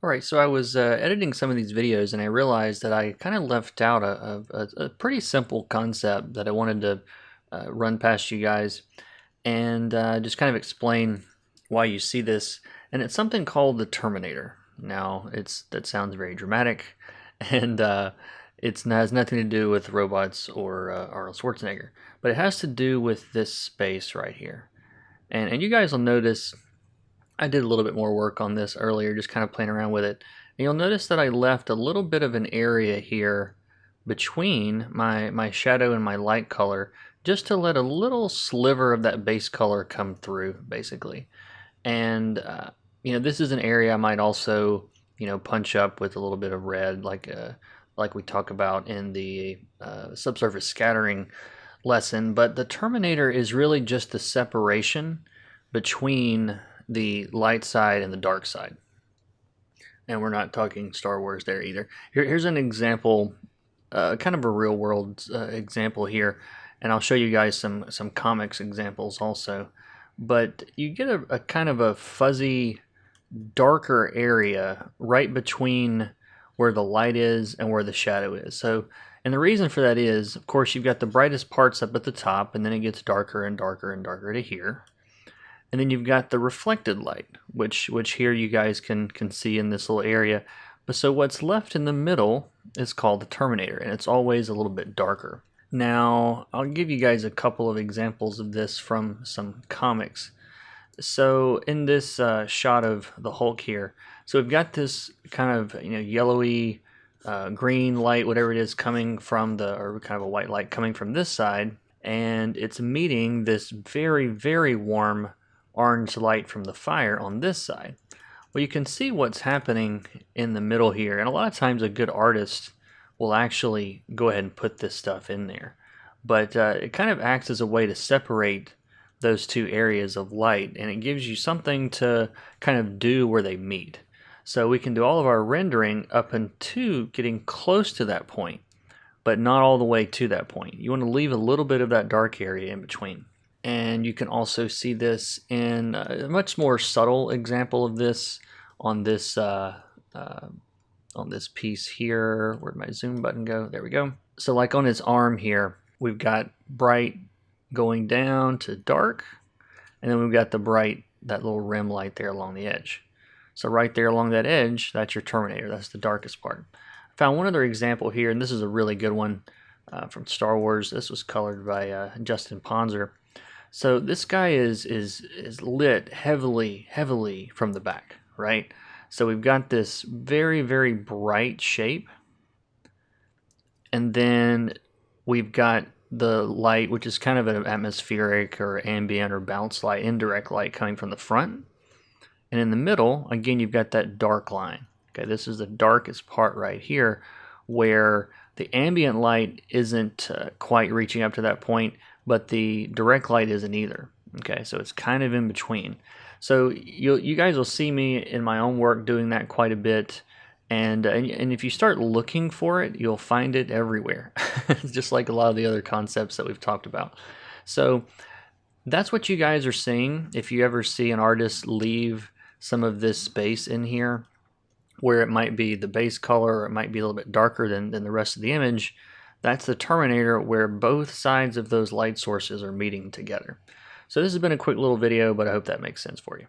Alright, so I was editing some of these videos and I realized that I kind of left out a pretty simple concept that I wanted to run past you guys and just kind of explain why you see this. And it's something called the Terminator. Now, that sounds very dramatic, and has nothing to do with robots or Arnold Schwarzenegger, but it has to do with this space right here. And you guys will notice I did a little bit more work on this earlier, just kind of playing around with it. And you'll notice that I left a little bit of an area here between my shadow and my light color, just to let a little sliver of that base color come through, basically. And this is an area I might also, punch up with a little bit of red, like we talk about in the subsurface scattering lesson. But the Terminator is really just the separation between the light side and the dark side. And we're not talking Star Wars there either. Here's an example, kind of a real world example here, and I'll show you guys some comics examples also. But you get a kind of a fuzzy, darker area right between where the light is and where the shadow is. So, and the reason for that is, of course, you've got the brightest parts up at the top, and then it gets darker and darker and darker to here. And then you've got the reflected light, which here you guys can see in this little area. But so what's left in the middle is called the Terminator, and it's always a little bit darker. Now, I'll give you guys a couple of examples of this from some comics. So in this shot of the Hulk here, so we've got this kind of yellowy green light, whatever it is, coming from or kind of a white light coming from this side, and it's meeting this very, very warm orange light from the fire on this side. Well, you can see what's happening in the middle here, and a lot of times a good artist will actually go ahead and put this stuff in there. But it kind of acts as a way to separate those two areas of light, and it gives you something to kind of do where they meet. So we can do all of our rendering up into getting close to that point, but not all the way to that point. You want to leave a little bit of that dark area in between. And you can also see this in a much more subtle example of this on this piece here. Where'd my zoom button go? There we go. So like on his arm here, we've got bright going down to dark, and then we've got the bright, that little rim light there along the edge. So right there along that edge, that's your Terminator. That's the darkest part. I found one other example here, and this is a really good one from Star Wars. This was colored by Justin Ponzer. So this guy is lit heavily from the back, right? So we've got this very, very bright shape, and then we've got the light, which is kind of an atmospheric or ambient or bounce light, indirect light coming from the front. And in the middle, again, you've got that dark line. Okay, this is the darkest part right here, where the ambient light isn't quite reaching up to that point, but the direct light isn't either. Okay, so it's kind of in between. So you guys will see me in my own work doing that quite a bit, and if you start looking for it, you'll find it everywhere. It's just like a lot of the other concepts that we've talked about. So that's what you guys are seeing. If you ever see an artist leave some of this space in here, where it might be the base color, or it might be a little bit darker than the rest of the image, that's the Terminator, where both sides of those light sources are meeting together. So this has been a quick little video, but I hope that makes sense for you.